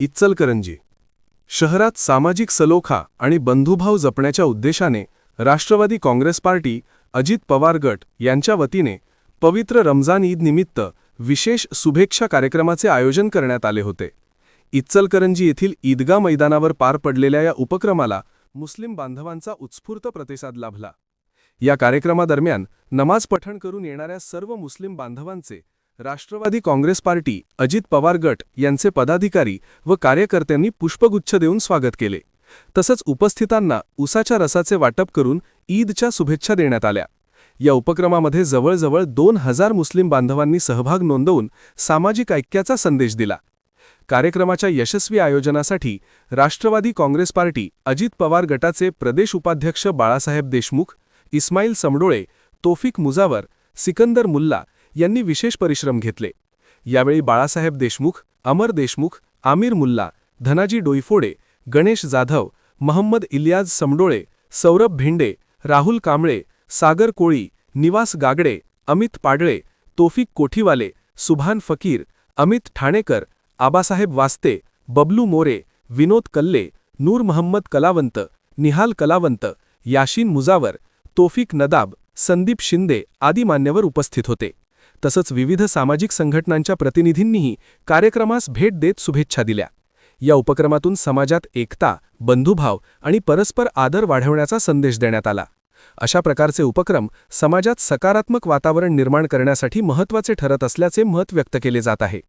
इचलकरंजी शहरात सामाजिक सलोखा आणि बंधुभाव जपण्याच्या उद्देशाने राष्ट्रवादी काँग्रेस पार्टी अजित पवार गट यांच्या वतीने पवित्र रमजान ईद निमित्त विशेष शुभेच्छा कार्यक्रमाचे आयोजन करण्यात आले होते। इचलकरंजी येथील ईदगाह मैदानावर पार पडलेल्या या उपक्रमाला मुस्लिम बांधवांचा उत्स्फूर्त प्रतिसाद लाभला। या कार्यक्रमादरम्यान नमाज पठण करून येणाऱ्या सर्व मुस्लिम बांधवांचे राष्ट्रवादी काँग्रेस पार्टी अजित पवार गट यांचे पदाधिकारी व कार्यकर्त्यांनी पुष्पगुच्छ देऊन स्वागत केले। तसंच उपस्थितांना उसाच्या रसाचे वाटप करून ईदच्या शुभेच्छा देण्यात आल्या। या उपक्रमामध्ये जवळजवळ 2000 मुस्लिम बांधवांनी सहभाग नोंदवून सामाजिक ऐक्याचा संदेश दिला। कार्यक्रमाच्या यशस्वी आयोजनासाठी राष्ट्रवादी काँग्रेस पार्टी अजित पवार गटाचे प्रदेश उपाध्यक्ष बाळासाहेब देशमुख, इस्माईल समडोळे, तौफिक मुजावर, सिकंदर मुल्ला यांनी विशेष परिश्रम घेतले। यावेळी बाळासाहेब देशमुख, अमर देशमुख, आमिर मुल्ला, धनाजी डोईफोडे, गणेश जाधव, महम्मद इलियाज समडोळे, सौरभ भिंडे, राहुल कांबळे, सागर कोळी, निवास गागडे, अमित पाडळे, तौफिक कोठीवाले, सुभान फकीर, अमित ठाणेकर, आबासाहेब वास्ते, बबलू मोरे, विनोद कल्ले, नूर महम्मद कलावंत, निहाल कलावंत, याशीन मुजावर, तौफिक नदाब, संदीप शिंदे आदी मान्यवर उपस्थित होते। तसंच विविध सामाजिक संघटनांच्या प्रतिनिधींनीही कार्यक्रमास भेट देत शुभेच्छा दिल्या। या उपक्रमातून समाजात एकता, बंधुभाव आणि परस्पर आदर वाढवण्याचा संदेश देण्यात आला। अशा प्रकारचे उपक्रम समाजात सकारात्मक वातावरण निर्माण करण्यासाठी महत्त्वाचे ठरत असल्याचे मत व्यक्त केले जात आहे।